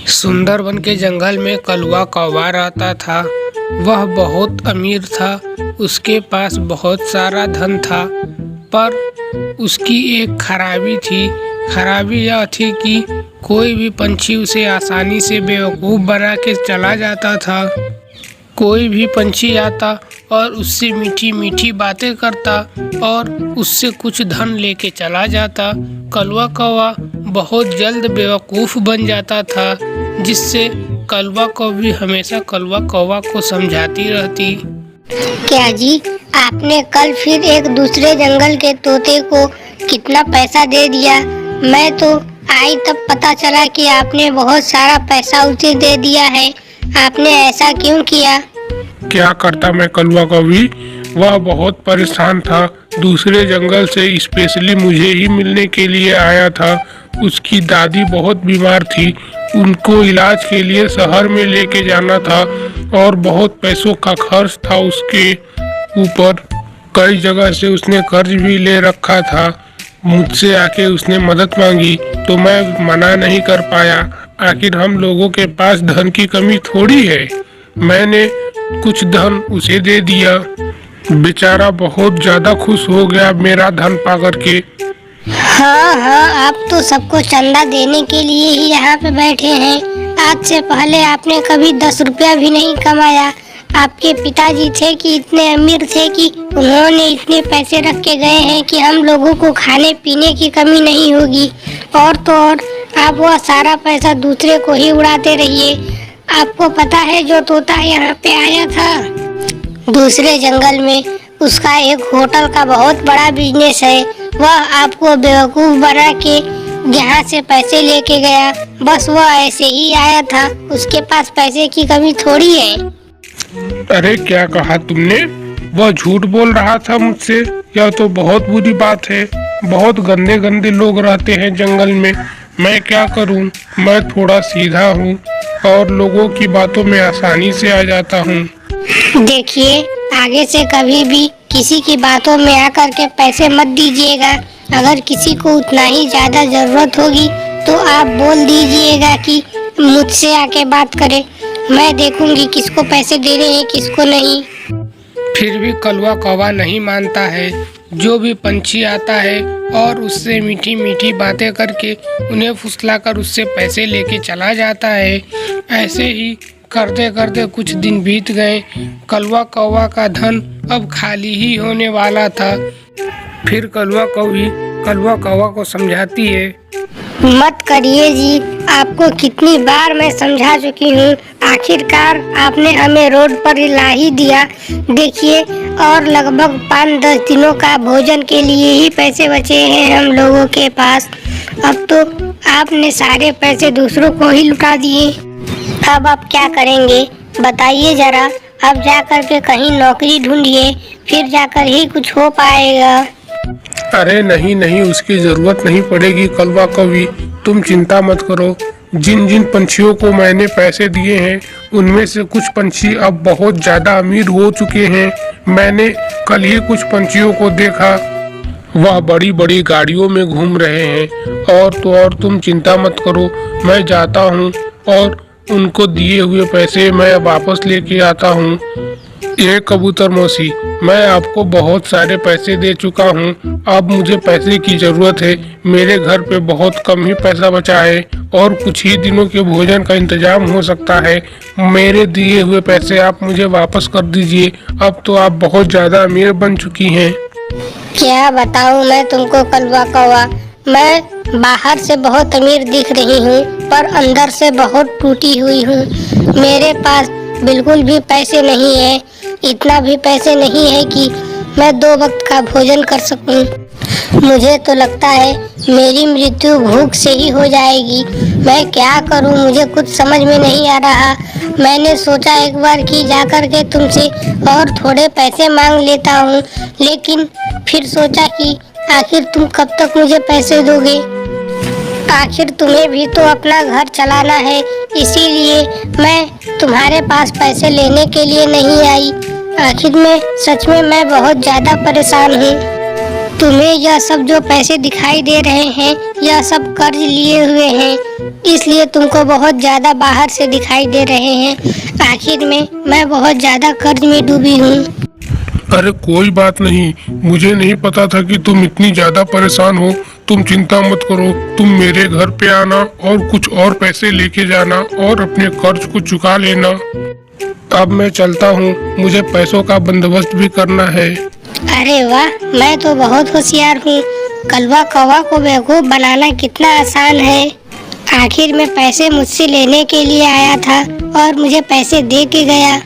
सुंदरबन के जंगल में कलवा कौवा रहता था। वह बहुत अमीर था। उसके पास बहुत सारा धन था, पर उसकी एक खराबी थी। खराबी यह थी कि कोई भी पंछी उसे आसानी से बेवकूफ़ बना के चला जाता था। कोई भी पंछी आता और उससे मीठी मीठी बातें करता और उससे कुछ धन लेके चला जाता। कलवा कौवा बहुत जल्द बेवकूफ़ बन जाता था, जिससे कलवा कौवी हमेशा कलवा कौवा को समझाती रहती। क्या जी, आपने कल फिर एक दूसरे जंगल के तोते को कितना पैसा दे दिया? मैं तो आई तब पता चला कि आपने बहुत सारा पैसा उसे दे दिया है। आपने ऐसा क्यों किया? क्या करता मैं कलवा कौवी, वह बहुत परेशान था। दूसरे जंगल से स्पेशली मुझे ही मिलने के लिए आया था। उसकी दादी बहुत बीमार थी, उनको इलाज के लिए शहर में लेके जाना था और बहुत पैसों का खर्च था उसके ऊपर। कई जगह से उसने कर्ज भी ले रखा था। मुझसे आके उसने मदद मांगी तो मैं मना नहीं कर पाया। आखिर हम लोगों के पास धन की कमी थोड़ी है। मैंने कुछ धन उसे दे दिया। बेचारा बहुत ज्यादा खुश हो गया मेरा धन पा करके। हाँ, आप तो सबको चंदा देने के लिए ही यहाँ पे बैठे हैं। आज से पहले आपने कभी 10 रुपया भी नहीं कमाया। आपके पिताजी थे कि इतने अमीर थे कि उन्होंने इतने पैसे रख के गए हैं कि हम लोगों को खाने पीने की कमी नहीं होगी। और तो और आप वह सारा पैसा दूसरे को ही उड़ाते रहिए। आपको पता है जो तोता यहाँ पे आया था दूसरे जंगल में, उसका एक होटल का बहुत बड़ा बिजनेस है। वह आपको बेवकूफ़ बना के यहाँ से पैसे लेके गया। बस वह ऐसे ही आया था, उसके पास पैसे की कमी थोड़ी है। अरे क्या कहा तुमने? वह झूठ बोल रहा था मुझसे। यह तो बहुत बुरी बात है। बहुत गंदे गंदे लोग रहते हैं जंगल में। मैं क्या करूं? मैं थोड़ा सीधा हूं और लोगों की बातों में आसानी से आ जाता हूं। देखिए, आगे से कभी भी किसी की बातों में आकर के पैसे मत दीजिएगा। अगर किसी को उतना ही ज्यादा जरूरत होगी तो आप बोल दीजिएगा कि मुझसे आके बात करें। मैं देखूंगी किसको पैसे देने हैं किसको नहीं। फिर भी कलवा कौवा नहीं मानता है। जो भी पंछी आता है और उससे मीठी मीठी बातें करके उन्हें फुसलाकर उससे पैसे लेके चला जाता है। ऐसे ही करते करते कुछ दिन बीत गए। कलवा कौवा का धन अब खाली ही होने वाला था। फिर कलवा कौवी कलवा कौवा को समझाती है, मत करिए जी, आपको कितनी बार मैं समझा चुकी हूँ। आखिरकार आपने हमें रोड पर ला ही दिया। देखिए, और लगभग 5-10 दिनों का भोजन के लिए ही पैसे बचे हैं हम लोगों के पास। अब तो आपने सारे पैसे दूसरों को ही लुटा दिए। अब आप क्या करेंगे बताइए जरा। अब जाकर के कहीं नौकरी ढूंढिए, फिर जाकर ही कुछ हो पाएगा। अरे नहीं नहीं, उसकी जरूरत नहीं पड़ेगी कलवा कौवी, तुम चिंता मत करो। जिन जिन पंछियों को मैंने पैसे दिए हैं उनमें से कुछ पंछी अब बहुत ज्यादा अमीर हो चुके हैं। मैंने कल ही कुछ पंछियों को देखा, वह बड़ी बड़ी गाड़ियों में घूम रहे हैं। और तो और तुम चिंता मत करो, मैं जाता हूँ और उनको दिए हुए पैसे मैं वापस लेके आता हूँ। ये कबूतर मौसी, मैं आपको बहुत सारे पैसे दे चुका हूँ। अब मुझे पैसे की जरूरत है। मेरे घर पे बहुत कम ही पैसा बचा है और कुछ ही दिनों के भोजन का इंतजाम हो सकता है। मेरे दिए हुए पैसे आप मुझे वापस कर दीजिए। अब तो आप बहुत ज्यादा अमीर बन चुकी हैं। क्या बताऊँ मैं तुमको कलवा कौवा, मैं बाहर से बहुत अमीर दिख रही हूँ पर अंदर से बहुत टूटी हुई हूँ। मेरे पास बिल्कुल भी पैसे नहीं है। इतना भी पैसे नहीं है कि मैं 2 वक्त का भोजन कर सकूं। मुझे तो लगता है मेरी मृत्यु भूख से ही हो जाएगी। मैं क्या करूं, मुझे कुछ समझ में नहीं आ रहा। मैंने सोचा एक बार कि जाकर के तुमसे और थोड़े पैसे मांग लेता हूं, लेकिन फिर सोचा कि आखिर तुम कब तक मुझे पैसे दोगे। आखिर तुम्हें भी तो अपना घर चलाना है, इसीलिए मैं तुम्हारे पास पैसे लेने के लिए नहीं आई। आखिर में सच में मैं बहुत ज्यादा परेशान हूँ। तुम्हें यह सब जो पैसे दिखाई दे रहे हैं यह सब कर्ज लिए हुए हैं, इसलिए तुमको बहुत ज्यादा बाहर से दिखाई दे रहे हैं। आखिर में मैं बहुत ज्यादा कर्ज में डूबी हूँ। अरे कोई बात नहीं, मुझे नहीं पता था कि तुम इतनी ज्यादा परेशान हो। तुम चिंता मत करो, तुम मेरे घर पे आना और कुछ और पैसे लेके जाना और अपने कर्ज को चुका लेना। अब मैं चलता हूँ, मुझे पैसों का बंदोबस्त भी करना है। अरे वाह, मैं तो बहुत होशियार हूँ। कलवा कौवा को बेवकूफ बनाना कितना आसान है। आखिर में पैसे मुझसे लेने के लिए आया था और मुझे पैसे दे के गया।